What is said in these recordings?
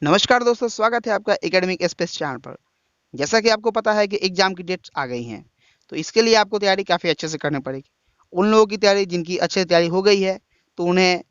नमस्कार दोस्तों, स्वागत है आपका एकेडमिक स्पेस चैनल पर। जैसा कि आपको पता है कि एग्जाम की डेट्स आ गई हैं, तो इसके लिए आपको तैयारी काफ़ी अच्छे से करनी पड़ेगी। उन लोगों की तैयारी जिनकी अच्छे से तैयारी हो गई है, तो उन्हें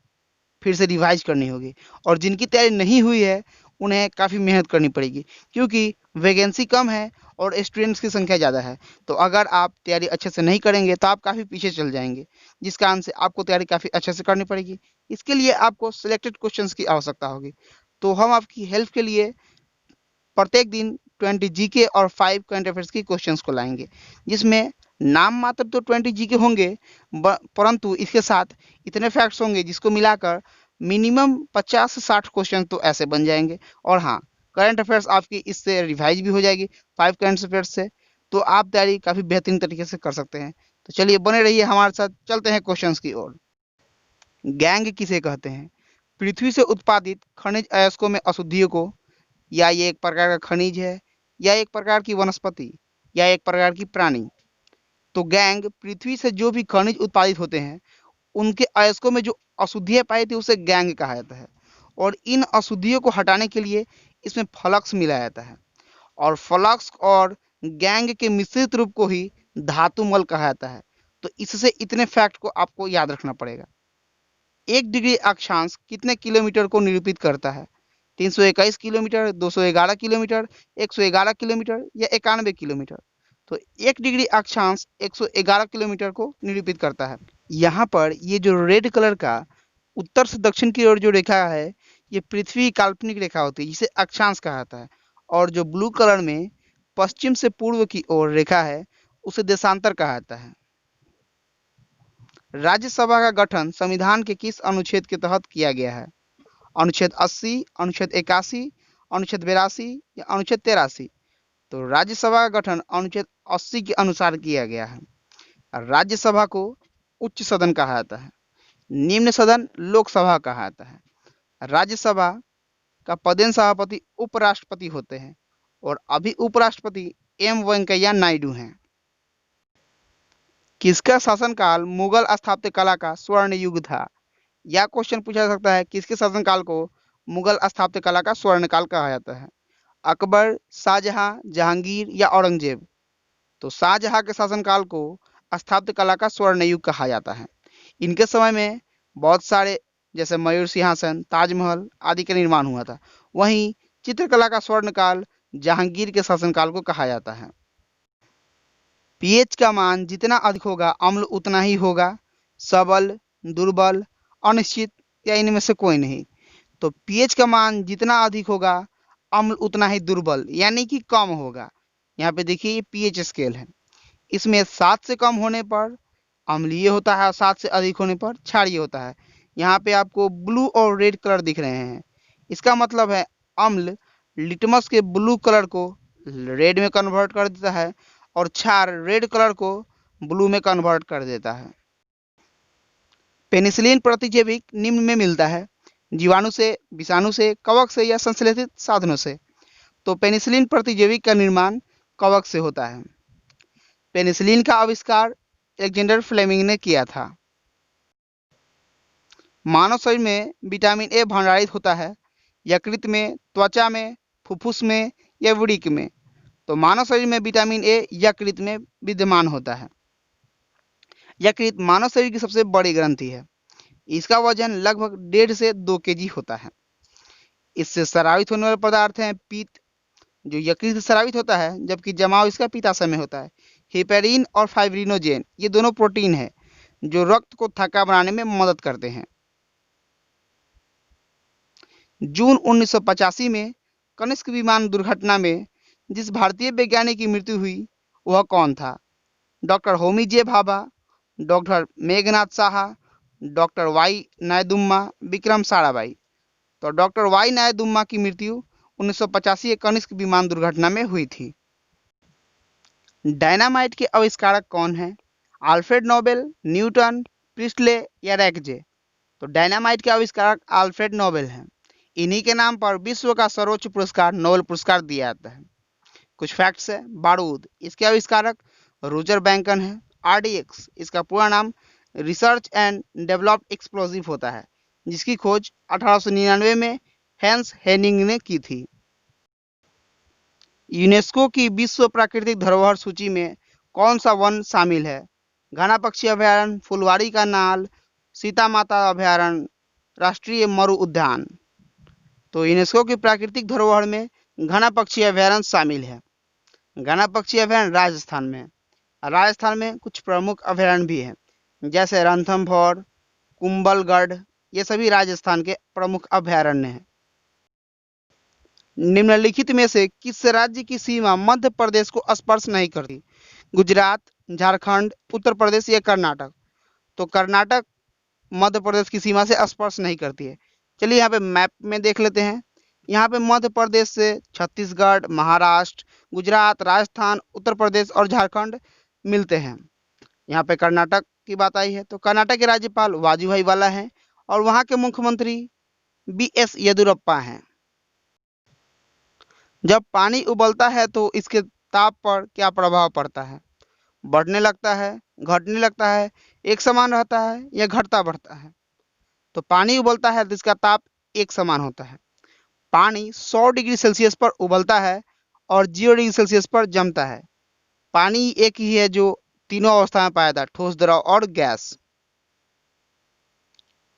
फिर से रिवाइज करनी होगी, और जिनकी तैयारी नहीं हुई है, उन्हें काफ़ी मेहनत करनी पड़ेगी, क्योंकि वैकेंसी कम है और स्टूडेंट्स की संख्या ज़्यादा है। तो अगर आप तैयारी अच्छे से नहीं करेंगे तो आप काफ़ी पीछे चल जाएंगे, जिस कारण से आपको तैयारी काफ़ी अच्छे से करनी पड़ेगी। इसके लिए आपको सिलेक्टेड क्वेश्चंस की आवश्यकता होगी। तो हम आपकी हेल्प के लिए प्रत्येक दिन 20 जीके और 5 करंट अफेयर्स की क्वेश्चंस को लाएंगे, जिसमें नाम मात्र तो 20 जीके होंगे, परंतु इसके साथ इतने फैक्ट्स होंगे जिसको मिलाकर मिनिमम 50 से 60 क्वेश्चन तो ऐसे बन जाएंगे। और हाँ, करंट अफेयर्स आपकी इससे रिवाइज भी हो जाएगी 5 करंट अफेयर्स से। तो आप तैयारी काफ़ी बेहतरीन तरीके से कर सकते हैं। तो चलिए बने रहिए हमारे साथ, चलते हैं क्वेश्चंस की ओर। गैंग किसे कहते हैं? पृथ्वी से उत्पादित खनिज अयस्कों में अशुद्धियों को, या ये एक प्रकार का खनिज है, या एक प्रकार की वनस्पति, या एक प्रकार की प्राणी। तो गैंग पृथ्वी से जो भी खनिज उत्पादित होते हैं, उनके अयस्कों में जो अशुद्धियां पाई थी उसे गैंग कहा जाता है। और इन अशुद्धियों को हटाने के लिए इसमें फ्लक्स मिलाया जाता है, और फ्लक्स और गैंग के मिश्रित रूप को ही धातु मल कहा जाता है। तो इससे इतने फैक्ट को आपको याद रखना पड़ेगा। 1 डिग्री अक्षांश कितने किलोमीटर को निरूपित करता है? 321 किलोमीटर, 211 किलोमीटर, 111 किलोमीटर, या 91 किलोमीटर। तो 1 डिग्री अक्षांश 111 किलोमीटर को निरूपित करता है। यहाँ पर ये जो रेड कलर का उत्तर से दक्षिण की ओर जो रेखा है, ये पृथ्वी की काल्पनिक रेखा होती है, जिसे अक्षांश कहा जाता है। और जो ब्लू कलर में पश्चिम से पूर्व की ओर रेखा है, उसे देशांतर कहा जाता है। राज्यसभा का गठन संविधान के किस अनुच्छेद के तहत किया गया है? अनुच्छेद 80, अनुच्छेद 81, अनुच्छेद 82, या अनुच्छेद 83। तो राज्यसभा का गठन अनुच्छेद 80 के अनुसार किया गया है। राज्यसभा को उच्च सदन कहा जाता है, निम्न सदन लोकसभा कहा जाता है। राज्यसभा का पदेन सभापति उपराष्ट्रपति होते हैं, और अभी उपराष्ट्रपति एम वेंकैया नायडू हैं। किसका शासनकाल मुगल स्थापत्य कला का स्वर्ण युग था? यह क्वेश्चन पूछा जा सकता है, किसके शासनकाल को मुगल स्थापत्य कला का स्वर्णकाल कहा जाता है? अकबर, शाहजहां, जहांगीर, या औरंगजेब। तो शाहजहां के शासनकाल को स्थापत्य कला का स्वर्ण युग कहा जाता है। इनके समय में बहुत सारे, जैसे मयूर सिंहासन, ताजमहल आदि का निर्माण हुआ था। वहीं चित्रकला का स्वर्णकाल जहांगीर के शासनकाल को कहा जाता है। पीएच का मान जितना अधिक होगा, अम्ल उतना ही होगा। सबल, दुर्बल, अनिश्चित, या इनमें से कोई नहीं। तो पीएच का मान जितना अधिक होगा, अम्ल उतना ही दुर्बल यानी कि कम होगा। यहाँ पे देखिए, ये पीएच स्केल है। इसमें 7 से कम होने पर अम्लीय होता है, और 7 से अधिक होने पर क्षारीय होता है। यहाँ पे आपको ब्लू और रेड कलर दिख रहे हैं। इसका मतलब है अम्ल लिटमस के ब्लू कलर को रेड में कन्वर्ट कर देता है, और क्षार रेड कलर को ब्लू में कन्वर्ट कर देता है। पेनिसिलिन प्रतिजैविक निम्न में मिलता है: जीवाणु से, विषाणु से, कवक से, या संश्लेषित साधनों से। तो पेनिसिलिन प्रतिजैविक का निर्माण कवक से होता है। पेनिसिलिन का आविष्कार अलेक्जेंडर फ्लेमिंग ने किया था। मानव शरीर में विटामिन ए भंडारित होता है यकृत में, त्वचा में, फुफ्फुस में, या वृक्क में। तो मानव शरीर में विटामिन ए यकृत में विद्यमान होता है। यकृत मानव शरीर की सबसे बड़ी ग्रंथि है। इसका वजन लगभग 1.5 से 2 केजी होता है। इससे स्रावित होने वाले पदार्थ हैं पित्त, जो यकृत से स्रावित होता है, जबकि जमाव इसका पित्ताशय में होता है। हेपेरिन और फाइब्रिनोजेन, ये दोनों प्रोटीन है जो रक्त को थक्का बनाने में मदद करते हैं। जून 1985 में कनिष्क विमान दुर्घटना में जिस भारतीय वैज्ञानिक की मृत्यु हुई, वह कौन था? Doctor Homi J Bhabha, doctor Meghnad Saha, doctor Y Nayudamma, Vikram Sarabhai. तो डॉक्टर वाई नायदुम्मा की मृत्यु 1985 के कनिष्क विमान दुर्घटना में हुई थी। डायनामाइट के आविष्कारक कौन हैं? अल्फ्रेड नोबेल, न्यूटन, प्रिस्टले, या रैकजे। तो डायनामाइट के आविष्कारक अल्फ्रेड नोबेल हैं। इन्हीं के नाम पर विश्व का सर्वोच्च पुरस्कार नोबेल पुरस्कार दिया जाता है। कुछ फैक्ट्स है। बारूद, इसके आविष्कारक रोजर बैंकन है। आरडीएक्स, इसका पूरा नाम रिसर्च एंड डेवलप्ड एक्सप्लोजिव होता है, जिसकी खोज 1899 में हैंस हेनिंग ने की थी। यूनेस्को की विश्व प्राकृतिक धरोहर सूची में कौन सा वन शामिल है? घना पक्षी अभयारण्य, फुलवारी का नाल, सीता माता अभयारण्य, राष्ट्रीय मरु उद्यान। तो यूनेस्को की प्राकृतिक धरोहर में घना पक्षी अभयारण्य शामिल है। घना पक्षी अभयारण्य राजस्थान में। राजस्थान में कुछ प्रमुख अभयारण्य भी हैं, जैसे रणथंभौर, कुंभलगढ़, ये सभी राजस्थान के प्रमुख अभयारण्य हैं। निम्नलिखित में से किस राज्य की सीमा मध्य प्रदेश को स्पर्श नहीं करती? गुजरात, झारखंड, उत्तर प्रदेश या कर्नाटक? तो कर्नाटक मध्य प्रदेश की सीमा से स्पर्श नहीं करती है। चलिए यहाँ पे मैप में देख लेते हैं। यहाँ पे मध्य प्रदेश से छत्तीसगढ़, महाराष्ट्र, गुजरात, राजस्थान, उत्तर प्रदेश और झारखंड मिलते हैं। यहाँ पे कर्नाटक की बात आई है, तो कर्नाटक के राज्यपाल वाजूभाई वाला है और वहाँ के मुख्यमंत्री BS येदियुरप्पा हैं। जब पानी उबलता है तो इसके ताप पर क्या प्रभाव पड़ता है? बढ़ने लगता है, घटने लगता है, एक समान रहता है या घटता बढ़ता है? तो पानी उबलता है तो इसका ताप एक समान होता है। पानी 100 डिग्री सेल्सियस पर उबलता है और 0 डिग्री सेल्सियस पर जमता है। पानी एक ही है जो तीनों अवस्था में पाया जाता है, ठोस, द्रव और गैस।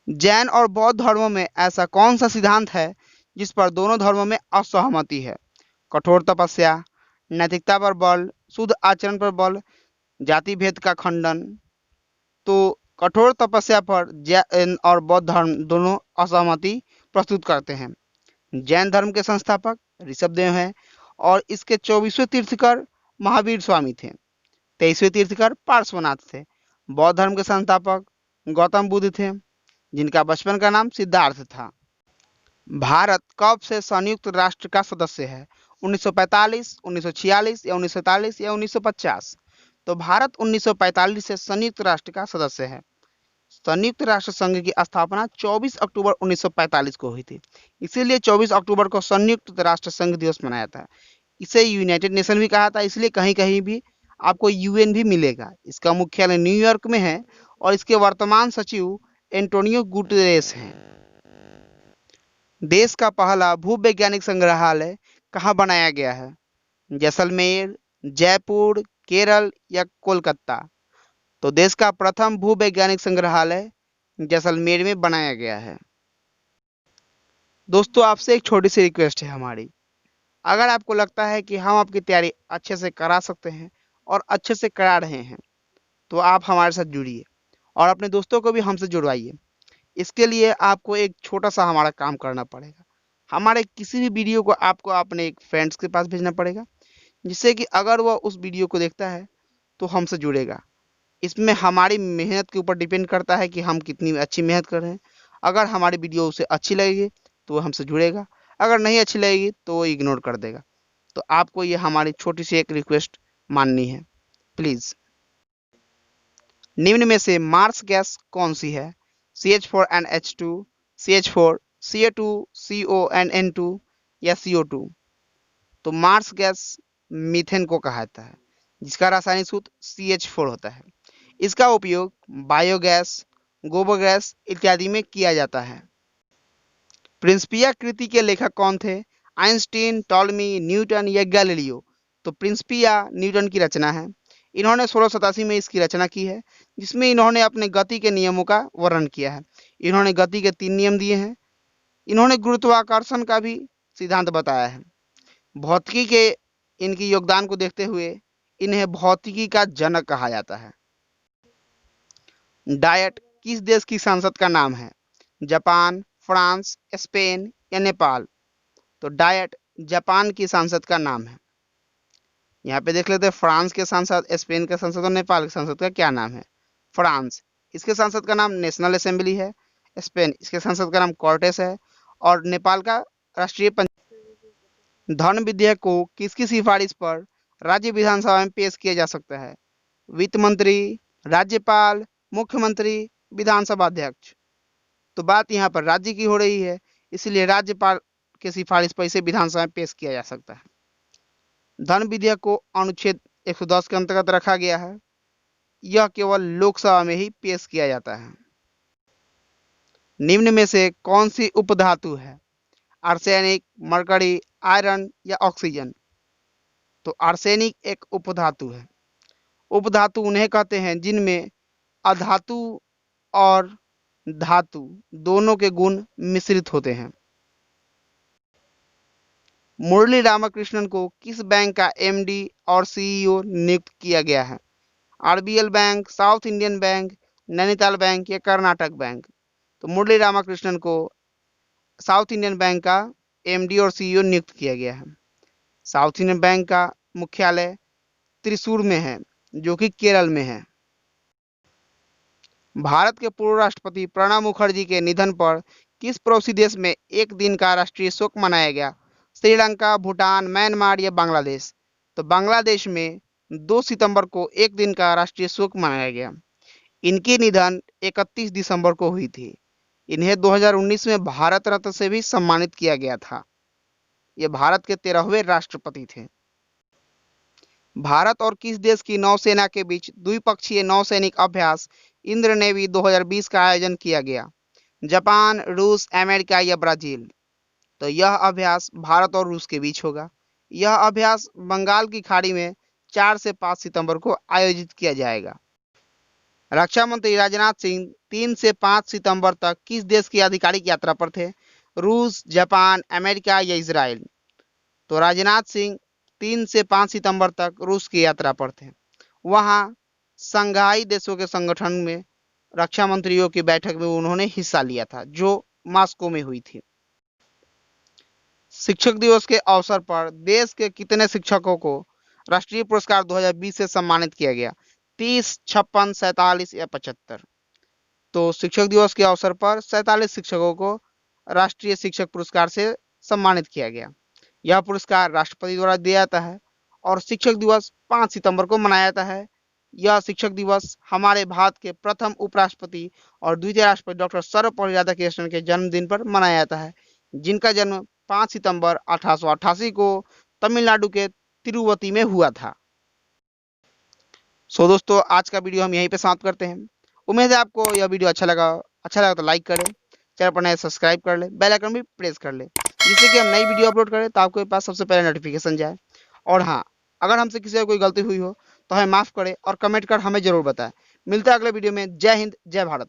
जैन और बौद्ध धर्मों में ऐसा कौन सा सिद्धांत है जिस पर दोनों धर्मों में असहमति है? कठोर तपस्या, नैतिकता पर बल, शुद्ध आचरण पर बल, जाति भेद का खंडन। तो कठोर तपस्या पर जैन और बौद्ध धर्म दोनों असहमति प्रस्तुत करते हैं। जैन धर्म के संस्थापक ऋषभदेव हैं और इसके 24वें तीर्थंकर महावीर स्वामी थे। 23वें तीर्थंकर पार्श्वनाथ थे। बौद्ध धर्म के संस्थापक गौतम बुद्ध थे, जिनका बचपन का नाम सिद्धार्थ था। भारत कब से संयुक्त राष्ट्र का सदस्य है? 1945, 1946 या 1947 या 1950? तो भारत 1945 से संयुक्त राष्ट्र का सदस्य है। संयुक्त राष्ट्र संघ की स्थापना 24 अक्टूबर 1945 को हुई थी, इसीलिए 24 अक्टूबर को संयुक्त राष्ट्र संघ दिवस मनाया था। इसे यूनाइटेड नेशन भी कहा था, इसलिए कहीं कहीं भी आपको UN भी मिलेगा। इसका मुख्यालय न्यूयॉर्क में है और इसके वर्तमान सचिव एंटोनियो गुटेरेस हैं। देश का पहला भूवैज्ञानिक संग्रहालय कहाँ बनाया गया है? जैसलमेर, जयपुर, केरल या कोलकाता? तो देश का प्रथम भूवैज्ञानिक संग्रहालय जैसलमेर में बनाया गया है। दोस्तों, आपसे एक छोटी सी रिक्वेस्ट है हमारी। अगर आपको लगता है कि हम आपकी तैयारी अच्छे से करा सकते हैं और अच्छे से करा रहे हैं, तो आप हमारे साथ जुड़िए और अपने दोस्तों को भी हमसे जुड़वाइए। इसके लिए आपको एक छोटा सा हमारा काम करना पड़ेगा। हमारे किसी भी वीडियो को आपको अपने एक फ्रेंड्स के पास भेजना पड़ेगा, जिससे कि अगर वह उस वीडियो को देखता है तो हमसे जुड़ेगा। इसमें हमारी मेहनत के ऊपर डिपेंड करता है कि हम कितनी अच्छी मेहनत कर रहे हैं। अगर हमारी वीडियो उसे अच्छी लगेगी तो वो हमसे जुड़ेगा, अगर नहीं अच्छी लगेगी तो वो इग्नोर कर देगा। तो आपको ये हमारी छोटी सी एक रिक्वेस्ट माननी है, प्लीज़। निम्न में से मार्स गैस कौन सी है? CH4NH2, CH4, Ca2, CONN2 या CO2? तो मार्स गैस मीथेन को कहा जाता है, जिसका रासायनिक सूत्र CH4 होता है। इसका उपयोग बायोगैस, गोबर गैस इत्यादि में किया जाता है। प्रिंसिपिया कृति के लेखक कौन थे? आइंस्टीन, टॉलमी, न्यूटन या गैलीलियो? तो प्रिंसिपिया न्यूटन की रचना है। इन्होंने 1687 में इसकी रचना की है, जिसमें इन्होंने अपने गति के नियमों का वर्णन किया है। इन्होंने गति के 3 नियम दिए हैं। इन्होंने गुरुत्वाकर्षण का भी सिद्धांत बताया है। भौतिकी के इनकी योगदान को देखते हुए इन्हें भौतिकी का जनक कहा जाता है। डायट किस देश की संसद का नाम है? जापान, फ्रांस, स्पेन या नेपाल? तो डायट जापान की संसद का नाम है। यहाँ पे देख लेते हैं फ्रांस के सांसद, स्पेन के सांसद और नेपाल के सांसद का क्या नाम है। फ्रांस, इसके सांसद का नाम नेशनल असेंबली है। स्पेन, इसके सांसद का नाम कॉर्टेस है और नेपाल का राष्ट्रीय धन विधेयक को किसकी सिफारिश पर राज्य विधानसभा में पेश किया जा सकता है? वित्त मंत्री, राज्यपाल, मुख्यमंत्री, विधानसभा अध्यक्ष? तो बात यहाँ पर राज्य की हो रही है, इसलिए राज्यपाल के सिफारिश पर इसे विधानसभा में पेश किया जा सकता है। धन विधेयक को अनुच्छेद 110 के अंतर्गत रखा गया है। यह केवल लोकसभा में ही पेश किया जाता है। निम्न में से कौन सी उपधातु है? आर्सेनिक, मरकरी, आयरन या ऑक्सीजन। तो आर्सेनिक एक उपधातु है। उपधातु उन्हें कहते हैं जिनमें अधातु और धातु दोनों के गुण मिश्रित होते हैं। मुरली रामकृष्णन को किस बैंक का एमडी और सीईओ नियुक्त किया गया है? RBL bank, south Indian bank, Nainital bank या कर्नाटक बैंक। तो मुरली रामकृष्णन को साउथ इंडियन बैंक का एमडी और सीईओ नियुक्त किया गया है। साउथ इंडियन बैंक का मुख्यालय त्रिशूर में है, जो कि केरल में है। भारत के पूर्व राष्ट्रपति प्रणब मुखर्जी के निधन पर किस पड़ोसी देश में एक दिन का राष्ट्रीय शोक मनाया गया? श्रीलंका, भूटान, म्यांमार या बांग्लादेश। तो बांग्लादेश में 2 सितंबर को एक दिन का राष्ट्रीय शोक मनाया गया। इनकी निधन 31 दिसंबर को हुई थी। इन्हें 2019 में भारत रत्न से भी सम्मानित किया गया था। ये भारत के 13वें राष्ट्रपति थे। भारत और किस देश की नौसेना के बीच द्विपक्षीय नौसैनिक अभ्यास इंद्र नेवी 2020 का आयोजन किया गया? जापान, रूस, अमेरिका या ब्राजील। तो यह अभ्यास भारत और रूस के बीच होगा। यह अभ्यास बंगाल की खाड़ी में 4 से 5 सितंबर को आयोजित किया जाएगा। रक्षा मंत्री राजनाथ सिंह 3 से 5 सितंबर तक किस देश की आधिकारिक यात्रा पर थे? रूस, जापान, अमेरिका या इजराइल। तो राजनाथ सिंह 3 से 5 सितंबर तक रूस की यात्रा पर थे। वहां संघाई देशों के संगठन में रक्षा मंत्रियों की बैठक में उन्होंने हिस्सा लिया था, जो मॉस्को में हुई थी। शिक्षक दिवस के अवसर पर देश के कितने शिक्षकों को राष्ट्रीय पुरस्कार 2020 से सम्मानित किया गया? 30, 56, 47 या 75। तो शिक्षक दिवस के अवसर पर 47 शिक्षकों को राष्ट्रीय शिक्षक पुरस्कार से सम्मानित किया गया। यह पुरस्कार राष्ट्रपति द्वारा दिया जाता है और शिक्षक दिवस 5 सितंबर को मनाया जाता है। यह शिक्षक दिवस हमारे भारत के प्रथम उपराष्ट्रपति और द्वितीय राष्ट्रपति डॉक्टर सर्वपल्ली राधाकृष्णन के जन्मदिन पर मनाया जाता है, जिनका जन्म 5 सितंबर 1888 को तमिलनाडु के तिरुपति में हुआ था। सो दोस्तों, आज का वीडियो हम यहीं पे समाप्त करते हैं। उम्मीद है आपको यह वीडियो अच्छा लगा तो लाइक करें, चैनल पर नए सब्सक्राइब कर ले, बेल आइकन भी प्रेस कर ले, जिससे कि हम नई वीडियो अपलोड करें तो आपके पास सबसे पहले नोटिफिकेशन जाए। और हाँ, अगर हमसे किसी का कोई गलती हुई हो तो हमें माफ करें और कमेंट कर हमें जरूर बताएं। मिलते हैं अगले वीडियो में। जय हिंद, जय भारत।